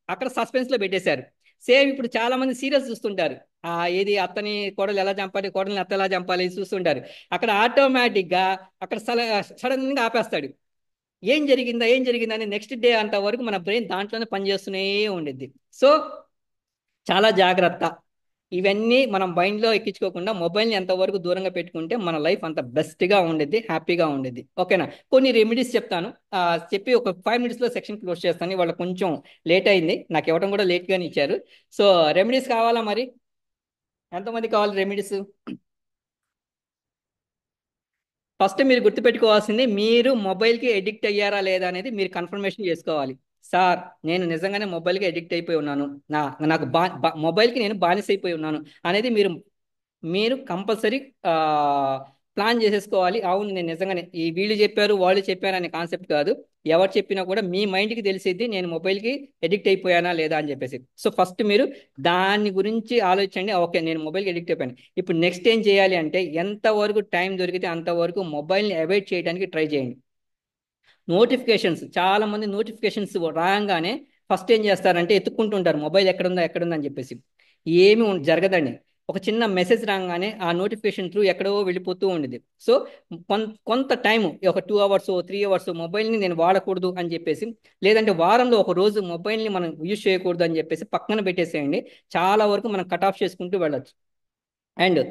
అక్కడ సస్పెన్స్లో పెట్టేశారు. సేమ్ ఇప్పుడు చాలా మంది సీరియల్స్ చూస్తుంటారు. ఏది అత్తని కోడలు ఎలా చంపాలి, కోడల్ని అత్త ఎలా చంపాలి చూస్తుంటారు. అక్కడ ఆటోమేటిక్గా అక్కడ సడన్గా ఆపేస్తాడు. ఏం జరిగిందా అని నెక్స్ట్ డే అంత వరకు మన బ్రెయిన్ దాంట్లోనే పనిచేస్తూనే ఉండిద్ది. సో చాలా జాగ్రత్త. ఇవన్నీ మనం మైండ్లో ఎక్కించుకోకుండా మొబైల్ని ఎంతవరకు దూరంగా పెట్టుకుంటే మన లైఫ్ అంత బెస్ట్గా ఉండేది, హ్యాపీగా ఉండేది. ఓకేనా? కొన్ని రెమెడీస్ చెప్తాను. చెప్పి ఒక 5 minutesలో సెక్షన్ క్లోజ్ చేస్తాను. ఇవాళ కొంచెం లేట్ అయింది, నాకు ఇవ్వడం కూడా లేట్గానే ఇచ్చారు. సో రెమెడీస్ కావాలా మరి? ఎంతమంది కావాలి రెమెడీస్? ఫస్ట్ మీరు గుర్తుపెట్టుకోవాల్సింది, మీరు మొబైల్కి ఎడిక్ట్ అయ్యారా లేదా అనేది మీరు కన్ఫర్మేషన్ చేసుకోవాలి. సార్, నేను నిజంగానే మొబైల్కి ఎడిక్ట్ అయిపోయి ఉన్నాను, నా నాకు మొబైల్కి నేను బానిస అయిపోయి ఉన్నాను అనేది మీరు మీరు కంపల్సరీ ప్లాన్ చేసేసుకోవాలి. అవును, నేను నిజంగానే ఈ వీళ్ళు చెప్పారు వాళ్ళు చెప్పారు అనే కాన్సెప్ట్ కాదు. ఎవరు చెప్పినా కూడా మీ మైండ్కి తెలిసేది నేను మొబైల్కి ఎడిక్ట్ అయిపోయానా లేదా అని చెప్పేసి. సో ఫస్ట్ మీరు దాని గురించి ఆలోచించండి. ఓకే, నేను మొబైల్కి ఎడిక్ట్ అయిపోయాను. ఇప్పుడు నెక్స్ట్ ఏం చేయాలి అంటే, ఎంతవరకు టైం దొరికితే అంతవరకు మొబైల్ని అవాయిడ్ చేయడానికి ట్రై చేయండి. నోటిఫికేషన్స్, చాలా మంది నోటిఫికేషన్స్ రాగానే ఫస్ట్ ఏం చేస్తారంటే ఎత్తుక్కుంటుంటారు, మొబైల్ ఎక్కడుందా ఎక్కడుందా అని చెప్పేసి. ఏమి జరగదండి. ఒక చిన్న మెసేజ్ రాగానే ఆ నోటిఫికేషన్ త్రూ ఎక్కడో వెళ్ళిపోతూ ఉండేది. సో కొంత టైం, ఒక 2 hours 3 hours మొబైల్ని నేను వాడకూడదు అని చెప్పేసి, లేదంటే వారంలో ఒక రోజు మొబైల్ని మనం యూజ్ చేయకూడదు అని చెప్పేసి పక్కన పెట్టేసేయండి. చాలా వరకు మనం కట్ ఆఫ్ చేసుకుంటూ వెళ్ళొచ్చు. అండ్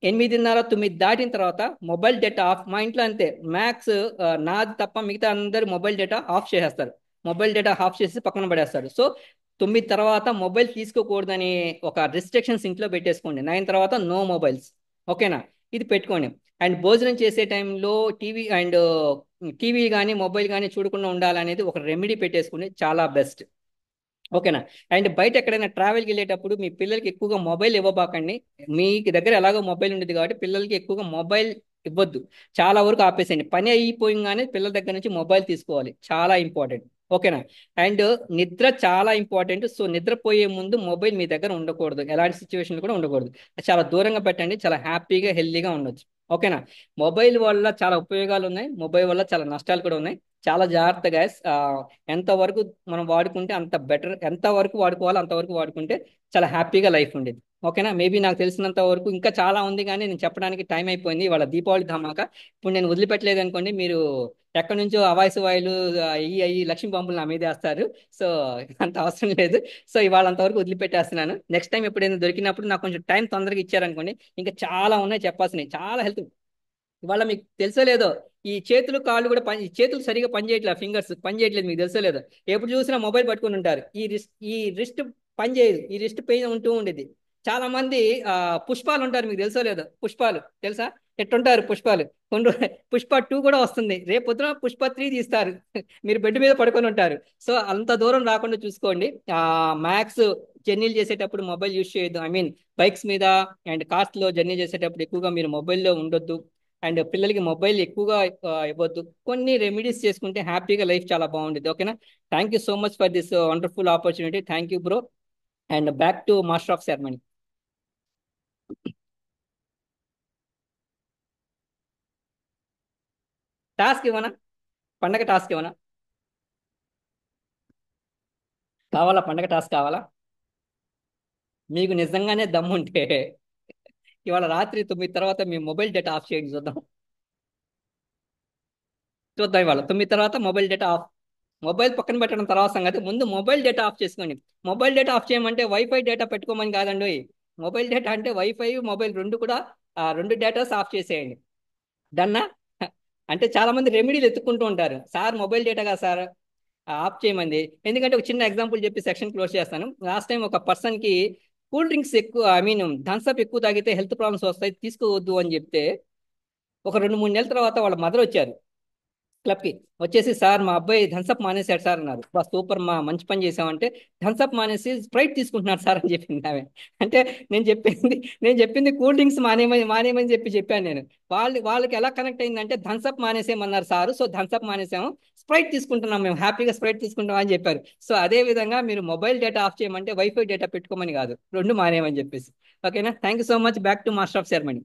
8:30 9 దాటిన తర్వాత మొబైల్ డేటా ఆఫ్. మా ఇంట్లో అంతే, మ్యాక్స్ నాది తప్ప మిగతా అందరు మొబైల్ డేటా ఆఫ్ చేసేస్తారు. మొబైల్ డేటా ఆఫ్ చేసి పక్కన పడేస్తారు. సో 9 తర్వాత మొబైల్ తీసుకోకూడదని ఒక రిస్ట్రిక్షన్స్ ఇంట్లో పెట్టేసుకోండి. 9 తర్వాత నో మొబైల్స్. ఓకేనా? ఇది పెట్టుకోండి. అండ్ భోజనం చేసే టైంలో టీవీ కానీ మొబైల్ కానీ చూడకుండా ఉండాలనేది ఒక రెమెడీ పెట్టేసుకుని చాలా బెస్ట్. ఓకేనా? అండ్ బయట ఎక్కడైనా ట్రావెల్కి వెళ్ళేటప్పుడు మీ పిల్లలకి ఎక్కువగా మొబైల్ ఇవ్వబాకండి. మీకు దగ్గర ఎలాగో మొబైల్ ఉండేది కాబట్టి పిల్లలకి ఎక్కువగా మొబైల్ ఇవ్వద్దు. చాలా వరకు ఆపేసేయండి. పని అయిపోయింగానే పిల్లల దగ్గర నుంచి మొబైల్ తీసుకోవాలి, చాలా ఇంపార్టెంట్. ఓకేనా? అండ్ నిద్ర చాలా ఇంపార్టెంట్. సో నిద్రపోయే ముందు మొబైల్ మీ దగ్గర ఉండకూడదు, ఎలాంటి సిచ్యువేషన్ కూడా ఉండకూడదు. చాలా దూరంగా పెట్టండి, చాలా హ్యాపీగా హెల్తీగా ఉండొచ్చు. ఓకేనా? మొబైల్ వల్ల చాలా ఉపయోగాలు ఉన్నాయి, మొబైల్ వల్ల చాలా నష్టాలు కూడా ఉన్నాయి. చాలా జాగ్రత్తగా ఎంతవరకు మనం వాడుకుంటే అంత బెటర్, ఎంతవరకు వాడుకోవాలో అంతవరకు వాడుకుంటే చాలా హ్యాపీగా లైఫ్ ఉండేది. ఓకేనా? మేబీ నాకు తెలిసినంత వరకు ఇంకా చాలా ఉంది, కానీ నేను చెప్పడానికి టైం అయిపోయింది. వాళ్ళ దీపావళి ధమాకా ఇప్పుడు నేను వదిలిపెట్టలేదు అనుకోండి, మీరు ఎక్కడి నుంచో అవాయిస్ వాయులు అయ్యి లక్ష్మీ పంపులు నా మీద వేస్తారు. సో అంత అవసరం లేదు. సో ఇవాళ అంతవరకు వదిలిపెట్టేస్తున్నాను. నెక్స్ట్ టైం ఎప్పుడైనా దొరికినప్పుడు నాకు కొంచెం టైం తొందరగా ఇచ్చారనుకోండి, ఇంకా చాలా ఉన్నాయి చెప్పాల్సినవి, చాలా హెల్త్. ఇవాళ మీకు తెలుసో లేదో, ఈ చేతులు కాళ్ళు కూడా ఈ చేతులు సరిగా పనిచేయట్లేదు, ఫింగర్స్ పనిచేయట్లేదు, మీకు తెలుసో లేదో. ఎప్పుడు చూసినా మొబైల్ పట్టుకొని ఉంటారు. ఈ రిస్ట్ పని చేయదు, ఈ రిస్ట్ పెయిన్ ఉంటూ ఉండేది. చాలా మంది పుష్పాలు ఉంటారు, మీకు తెలుసో లేదో. పుష్పాలు తెలుసా? ఎట్టుంటారు పుష్పాలు? పుష్ప 2 కూడా వస్తుంది, రేపు పొద్దున పుష్ప 3 తీస్తారు. మీరు బెడ్ మీద పడుకొని ఉంటారు. సో అంత దూరం రాకుండా చూసుకోండి. మ్యాక్స్ జర్నీలు చేసేటప్పుడు మొబైల్ యూజ్ చేయొద్దు. ఐ మీన్ బైక్స్ మీద అండ్ కార్స్ లో జర్నీ చేసేటప్పుడు ఎక్కువగా మీరు మొబైల్లో ఉండొద్దు. అండ్ పిల్లలకి మొబైల్ ఎక్కువగా ఇవ్వద్దు. కొన్ని రెమెడీస్ చేసుకుంటే హ్యాపీగా లైఫ్ చాలా బాగుంటుంది. ఓకేనా? Thank you so much for this wonderful opportunity. Thank you bro. And back to master of ceremony. Task ఇవ్వనా? పండగ టాస్క్ ఇవ్వనా? కావాలా? పండగ టాస్క్ కావాలా? మీకు నిజంగానే దమ్ముంటే ఇవాళ రాత్రి 9 తర్వాత మీ మొబైల్ డేటా ఆఫ్ చేయండి, చూద్దాం. చూద్దాం ఇవాళ 9 తర్వాత మొబైల్ డేటా ఆఫ్. మొబైల్ పక్కన పెట్టడం తర్వాత సంగతి, ముందు మొబైల్ డేటా ఆఫ్ చేసుకోండి. మొబైల్ డేటా ఆఫ్ చేయమంటే వైఫై డేటా పెట్టుకోమని కాదండి. మొబైల్ డేటా అంటే వైఫై మొబైల్ రెండు కూడా, ఆ రెండు డేటాస్ ఆఫ్ చేసేయండి. డన్నా? అంటే చాలా మంది రెమెడీలు ఎత్తుకుంటూ ఉంటారు. సార్ మొబైల్ డేటా కదా సార్ ఆఫ్ చేయమంది. ఎందుకంటే ఒక చిన్న ఎగ్జాంపుల్ చెప్పి సెక్షన్ క్లోజ్ చేస్తాను. లాస్ట్ టైం ఒక పర్సన్కి కూల్ డ్రింక్స్ ఎక్కువ, ఐ మీన్ థమ్స్అప్ ఎక్కువ తాగితే హెల్త్ ప్రాబ్లమ్స్ వస్తాయి, తీసుకోవద్దు అని చెప్తే, ఒక 2 3 నెలల తర్వాత వాళ్ళ మదర్ వచ్చారు క్లబ్కి. వచ్చేసి, సార్ మా అబ్బాయి థమ్స్అప్ మానేశాడు సార్ అన్నారు. బా సూపర్, మా మంచి పని చేసామంటే, థమ్స్అప్ మానేసి స్ప్రైట్ తీసుకుంటున్నారు సార్ అని చెప్పింది ఆమె. అంటే నేను చెప్పింది నేను చెప్పింది కూల్ డ్రింక్స్ మానేయమని మానేయమని చెప్పాను నేను. వాళ్ళకి ఎలా కనెక్ట్ అయిందంటే, థమ్స్అప్ మానేసేయమన్నారు సార్, సో థమ్స్అప్ మానేసాము, స్ప్రైట్ తీసుకుంటున్నాం మేము, హ్యాపీగా స్ప్రైట్ తీసుకుంటాం అని చెప్పారు. సో అదే విధంగా మీరు మొబైల్ డేటా ఆఫ్ చేయమంటే వైఫై డేటా పెట్టుకోమని కాదు, రెండు మానేయమని చెప్పేసి. ఓకేనా? Thank you so much. Back to master of ceremony.